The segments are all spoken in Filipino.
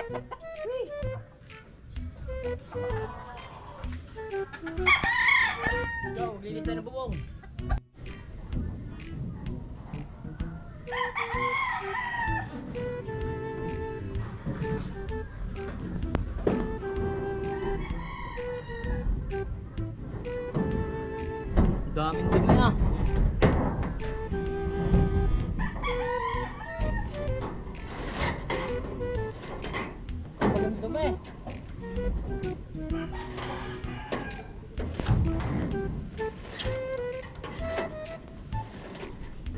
Go, linis na ng bubong. Daming dumi ah. Dumi.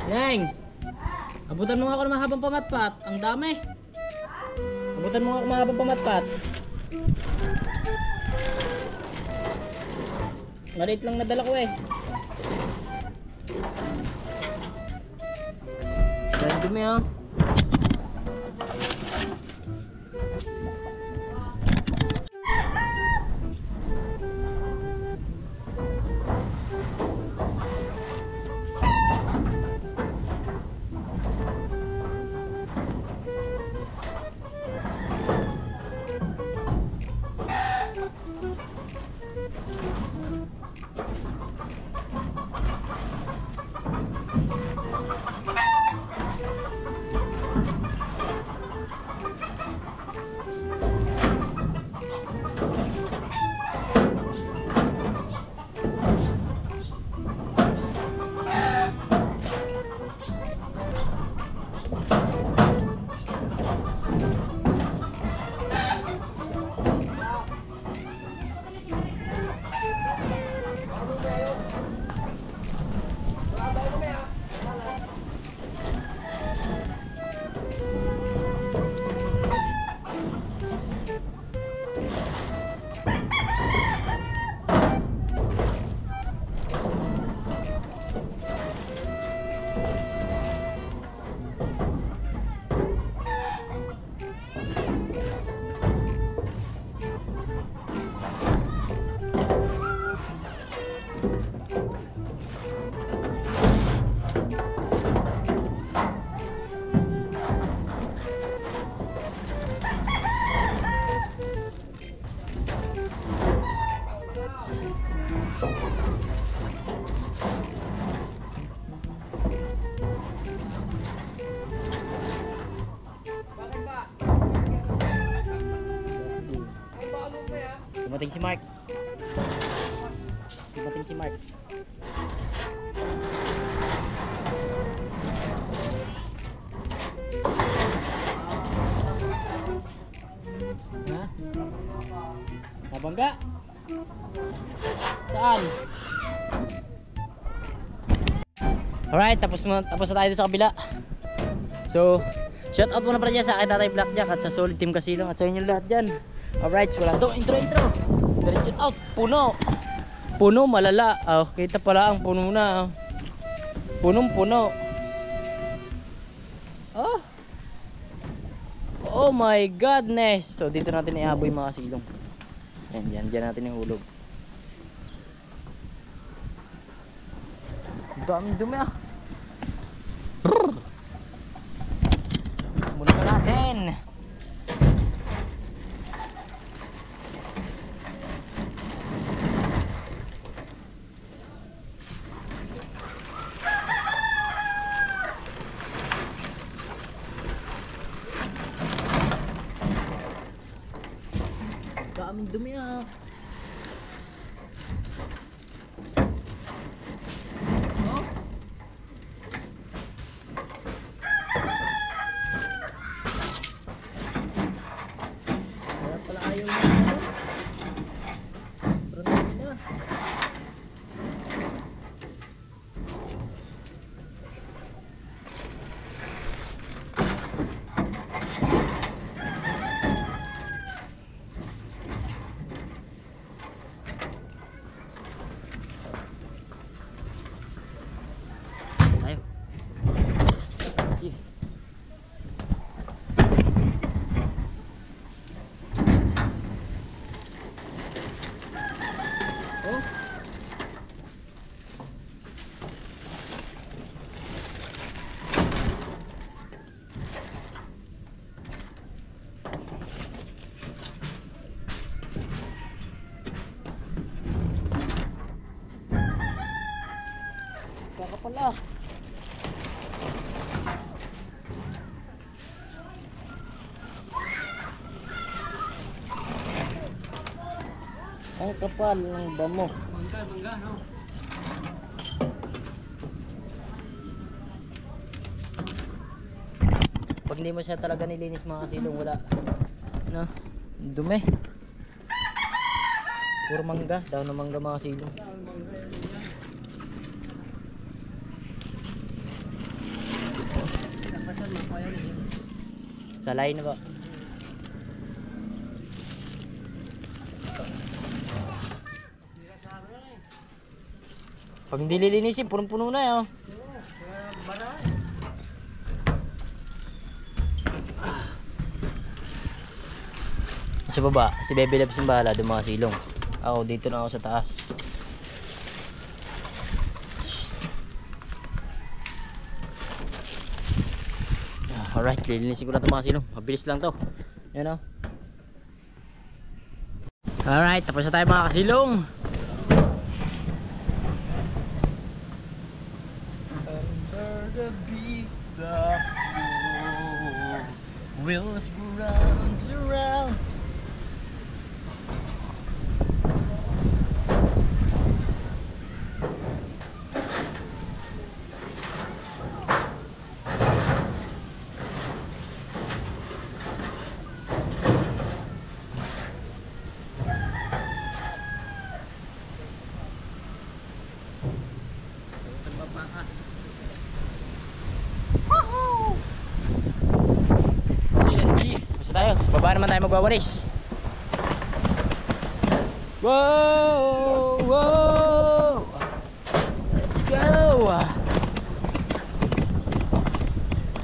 Neng, abutan mo nga ako ng mahabang pamatpat. Ang dami. Abutan mo nga ako ng mahabang pamatpat. Maliit lang nadala ko eh. Yan dumi oh. Dumating si Mark. Dumating si Mark. Ha? Nabangga? Saan? Alright, tapos na tayo sa kabila. So, shout out muna pala dyan sa akin Tatay Blackjack at sa Solid Team Kasilong at sa inyo lahat dyan. Alright, so wala to. Intro. Diretso out. Puno. Puno, malala. Oh, kita pala ang puno na. Punong-puno. Oh. Oh my godness. So dito natin iaboy mga silong. Yan, dyan natin ihulog. Dami ah. Muna na natin. Daming dumi ah. Oh. Kaya pala ayaw mo ito. Pero dami na. pala. Ang kapal ng damo. Mangga, no? Pag hindi mo siya talaga nilinis mga kasilong, wala. No? Dumi. Puro mangga. Daw na mangga mga kasilong. Salay na ba? Pag hindi lilinisin, punong-puno na yun. Sa baba, si Bebe Labs yung bahala doon mga silong. Ako, dito na ako sa taas. Alright, lilinisin ko na ito mga silong. Mabilis lang to. Yan o. Alright, tapos na tayo mga kasilong. The beat stop wheels go round and round. Sa baba naman tayo magwawalis. Wow! Wow! Let's go!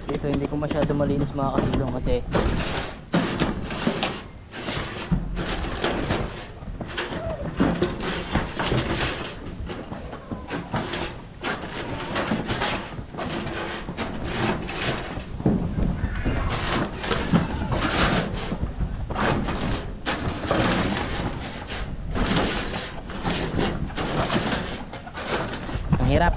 Dito hindi ko masyado malinis mga kasilong kasi hirap.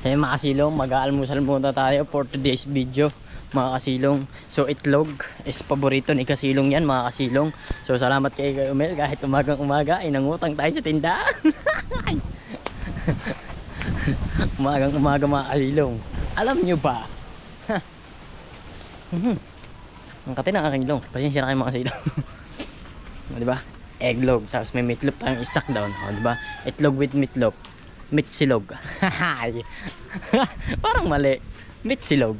Hey mga kasilong, mag-aalmusal muna tayo for today's video mga kasilong. So itlog is paborito ni kasilong yan mga kasilong. So salamat kay Umel kahit umagang umaga ay nangutang tayo sa tindahan. Umagang umaga mga kasilong. Alam nyo ba? Ang kati ng aking ilong. Pasensya na kayo mga kasilong. Diba? Egglog. Tapos may meatloaf tayong stock down. Diba? Itlog with meatloaf. Meat silog. Parang mali. Meat silog.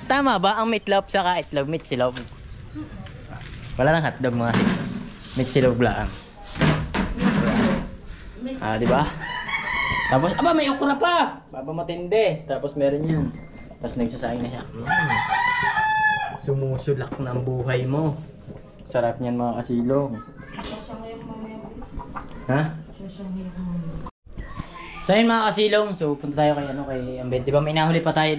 Tama ba ang meatloaf saka itlog? Meat silog. Wala nang hotdog mga meat silog lang. Di ba? Tapos aba may okra pa. Baba matindi. Tapos meron yan. Tapos nagsasaing na siya. Sumusulak ng buhay mo. Sarap niyan mga kasilong. Ha? So yun mga kasilong, so punta tayo kay Ambed. Di ba may nahuli pa tayo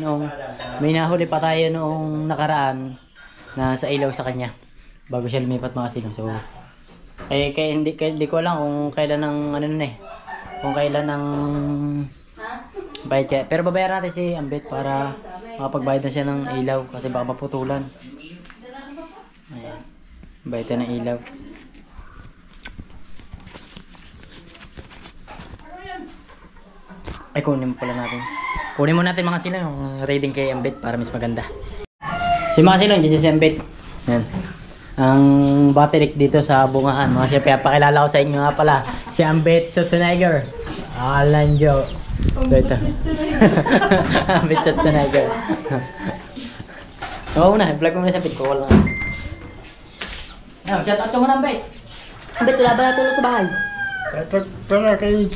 noong nakaraan na sa ilaw sa kanya bago siya lumipat mga kasilong. So hindi ko alam kung kailan ng kung kailan ng bayad siya. Pero babayaran natin si Ambed para makapagbayad na siya ng ilaw kasi baka maputulan. Baita ng ilaw. Ay, kunin mo pala natin. Kunin mo natin mga silong yung rating kay Ambit para mas maganda. Si mga silong, dyan si Ambit. Yan. Ang bottleneck dito sa bungahan. Mga siya, pakilala ko sa inyo nga pala. Si Ambit Schwarzenegger. Alan Joe. So ito. Ambit Schwarzenegger. Oo na, i-vlog mo na sa pit ko. Wala nga. Shout out ka muna, Ambit. Ambit, wala ba natulog sa bahay? Shout pala kay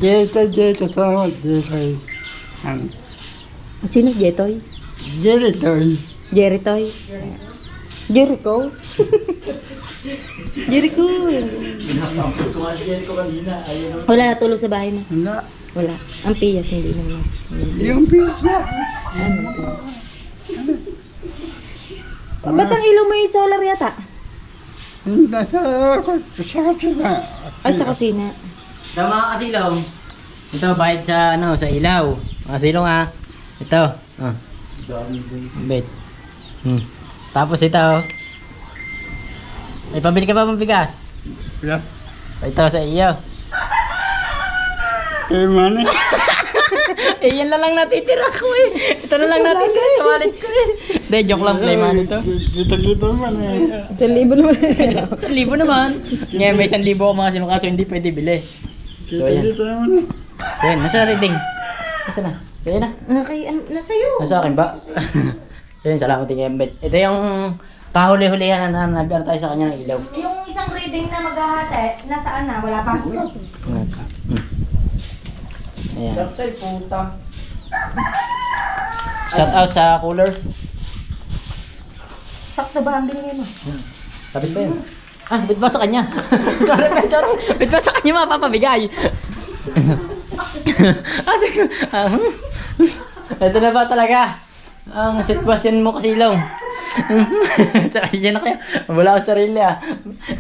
Dito sa Sino? Jetoy? Jeritoy. Jeritoy? Jericho? Jericho! Wala natulog sa bahay mo? Wala. Wala. Ang piyas hindi naman. Yung pizza. Ano? Ba't ang ilaw mo yung solar yata? Nasa kusina. Ay, sa kusina. Ito mga kasilong. Ito bayad sa ano, sa ilaw. Mga kasilong ha. Ito. Oh. Ambit. Tapos ito. May pabili ka pa ng bigas? Yeah. Ito sa iyo. Eh, mani. Eh, yan na lang natitira ko eh. Ito na lang natitira sa wallet ko eh. Hindi, joke lang, play man ito. Kita man eh. 1,000 naman. 1,000 naman. Ngayon may 1,000 ako mga silong kaso hindi pwede bili. So yan. Kita naman. Yan, nasa reading. Nasa na? Sa'yo na. Nasa'yo. Nasa akin ba? So yun, salamat kay Ambit. Ito yung kahuli-hulihan na nag-ano tayo sa kanya ng ilaw. Yung isang reading na maghahati, nasaan na? Wala pa? Ayan. Daktay puta. Shout out sa coolers. Sakto ba ang binigay mo? Tapit ba yun? Ah, bit ba sa kanya? sorry. Bit ba sa kanya mapapabigay? Ito na ba talaga? Ang sitwasyon mo kasilong. Sa kasi dyan na kayo. Wala akong sarili ah.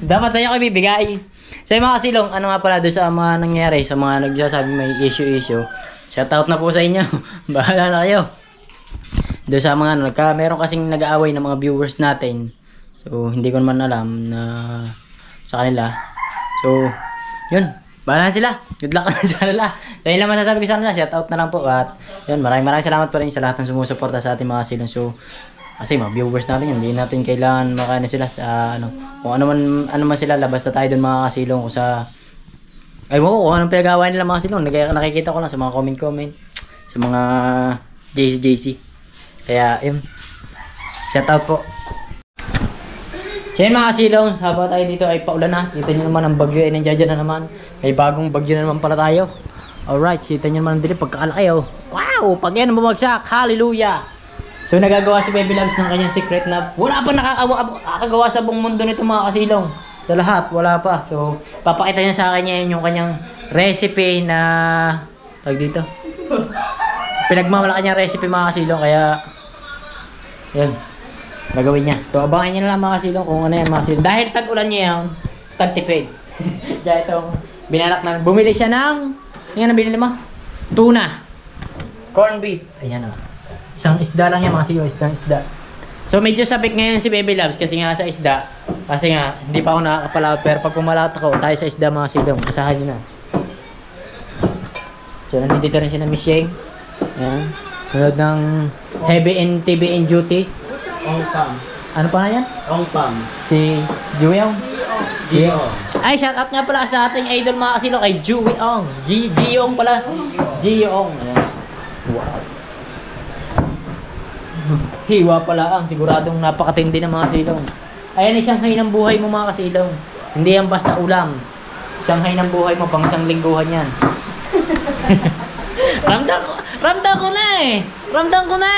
Dapat sa'yo ko ibibigay. So yung mga kasilong, ano nga pala doon sa mga nangyari, sa mga nagsasabi may issue. Shoutout na po sa inyo. Bahala na kayo. Doon sa mga meron kasing nag-aaway ng mga viewers natin. So hindi ko naman alam na sa kanila. So yun, bahala na sila. Good luck na sa kanila. So yun lang masasabi ko sa kanila. Shoutout na lang po. At yun, maraming salamat pa rin sa lahat ng sumusuporta sa ating mga kasilong. So kasi mga viewers natin yan, hindi natin kailangan makaano sila sa ano, kung ano man sila, labas na tayo doon mga kasilong kung sa ay mo kung anong pinagawa nila mga kasilong, nakikita ko lang sa mga comment sa mga JC. Kaya yun, shout out po. So yun mga kasilong, sabay tayo dito ay paulan na. Kita nyo naman ang bagyo ay nandiyan na naman. May bagong bagyo na naman pala tayo. Alright, kita nyo naman ang dilim pagkakalaki oh. Wow, pag yan bumagsak, hallelujah. So nagagawa si Baby Loves ng kanyang secret na wala pa nakakagawa sa buong mundo nito mga kasilong. Sa lahat, wala pa. So papakita niya sa akin yung kanyang recipe na tawag dito. Pinagmamalaki niyang recipe mga kasilong kaya yun, gagawin niya. So abangan niyo na lang mga kasilong kung ano yan mga kasilong. Dahil tag-ulan niya yan, tag-tipid. Kaya itong binalak na bumili siya ng yan ang binili mo? Tuna. Corn beef. Ayan o. Isang isda lang yan mga siyo, isda. So medyo sabik ngayon si Baby Loves kasi nga sa isda. Kasi nga hindi pa ako nakakapalaot pero pag pumalawat ako tayo sa isda mga silong. Kasahan nyo na. So nandito rin siya na Miss Sheng. Ayan. Nanood ng Heavy and TV and Duty. Ong Pam. Ano pa na yan? Ong Pam. Si Juweong. Gio. Ay shoutout nga pala sa ating idol mga kasilong kay Juweong. Giong pala. Giong. Ayan. Wow. Hiwa pala ang siguradong napakatindi ng mga silong. Ayan ay Shanghai ng buhay mo mga kasilong. Hindi yan basta ulam. Shanghai ng buhay mo pang isang lingguhan yan. Ramdam ko na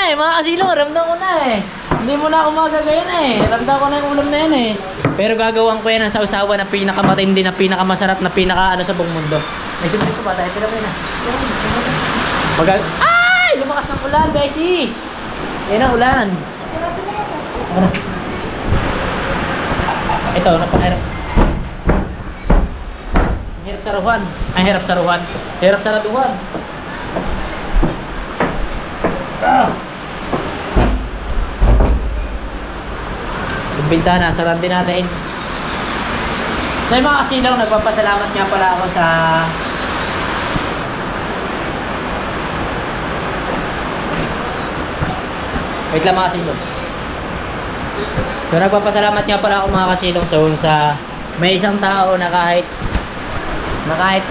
eh mga kasilong, ramdam ko na eh. Hindi mo na ako magagayan eh. Ramdam ko na yung ulam na yan eh. Pero gagawin ko yan ang sausawa na pinakamatindi, na pinakamasarap, na pinaka sa buong mundo. Naisipin ko ba tayo? Pinapay na. Ay! Lumakas ng ulan, Beshi! Yan ang ulan. Ano? Ito, napakahirap. Hirap sa ruhan. Ay, hirap sa ruhan. Hirap sa raduhan. bintana, sarap din natin. So yung mga kasilaw, nagpapasalamat nga pala ako sa wait lang mga kasilaw. So nagpapasalamat nga pala ako mga kasilaw sa may isang tao na kahit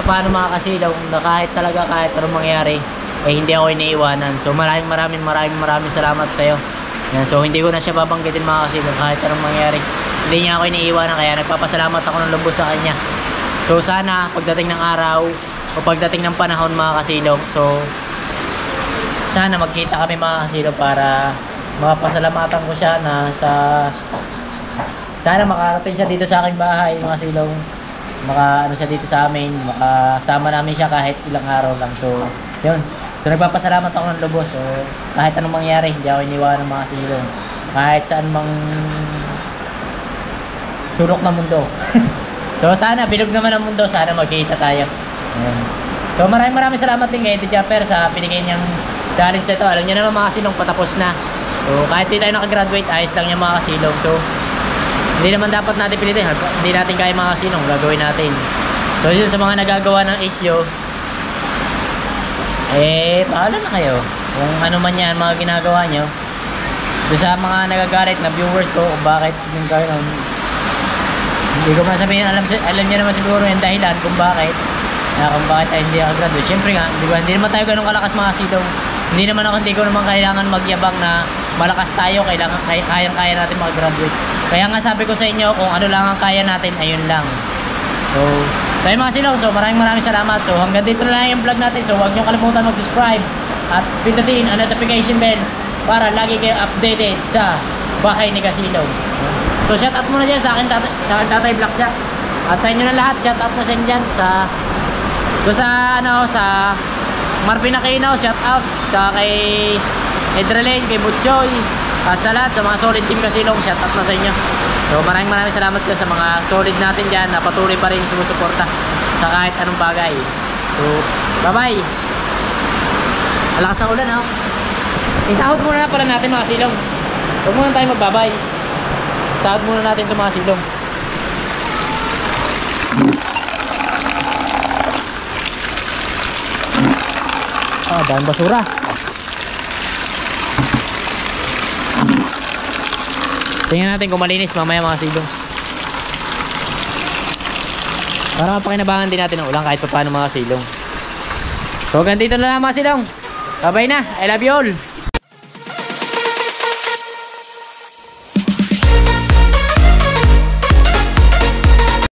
paano mga kasilaw, na kahit talaga kahit anong mangyari eh hindi ako iniiwanan. So maraming salamat sa iyo. Yan, so hindi ko na siya babanggitin mga kasilaw, kahit anong mangyari hindi niya ako iniiwanan, kaya nagpapasalamat ako ng lubos sa kanya. So sana pagdating ng araw o pagdating ng panahon mga kasilaw, so sana magkita kami mga kasilaw para makapasalamatan ko siya na sana makarating siya dito sa aking bahay mga kasilaw, ano siya dito sa amin, makasama namin siya kahit ilang araw lang. So yun, so nagpapasalamat ako ng lubos. So kahit anong mangyari hindi ako iniwanan ng mga kasilaw, kahit saan mang sulok ng mundo. So sana bilog naman ang mundo, sana magkita tayo. Ayan. So maraming salamat din kay Tita Japper sa pinigay niyang challenge na ito. Alam niyo naman mga kasilong, patapos na. So kahit di tayo nakagraduate, ayos lang yung mga kasilong. So hindi naman dapat natin pilitin, hindi natin kaya mga kasilong, gagawin natin. So yun, sa mga nagagawa ng issue, pahala na kayo kung ano man yan mga ginagawa nyo. Doon sa mga nagagalit na viewers ko kung bakit yung gano'n, hindi ko man sabihin, alam niya naman siguro yung dahilan kung bakit tayo hindi nakagraduate. Siyempre nga, hindi naman tayo ganun kalakas mga silong. Hindi ko naman kailangan magyabang na malakas tayo, kayang-kaya natin mag-graduate. Kaya nga sabi ko sa inyo, kung ano lang ang kaya natin, ayun lang. So tayo mga silong, so maraming salamat. So hanggang dito na lang yung vlog natin. So huwag nyo kalimutan mag-subscribe at pindutin ang notification bell para lagi kayo updated sa bahay ni Kasilong. So shout out muna dyan sa akin tatay Blackjack. At sa inyo na lahat, shout out na sa inyo dyan sa Marvin Aquino, shout out sa kay Edrelane, kay Butchoy, at sa lahat sa mga solid team Kasilong, shout out na sa inyo. So maraming salamat dyan sa mga solid natin dyan na patuloy pa rin sumusuporta sa kahit anong bagay. So bye bye. Malakas ang ulan, oh. Isahod muna na pala natin mga Kasilong. Huwag muna tayo magbabay. Sahod muna natin ito mga silong. Dahil basura. Tingnan natin kung malinis mamaya mga silong. Para mapakinabangan din natin ang ulan kahit pa paano mga silong. So hanggang dito na lang mga silong. Bye bye na. I love you all.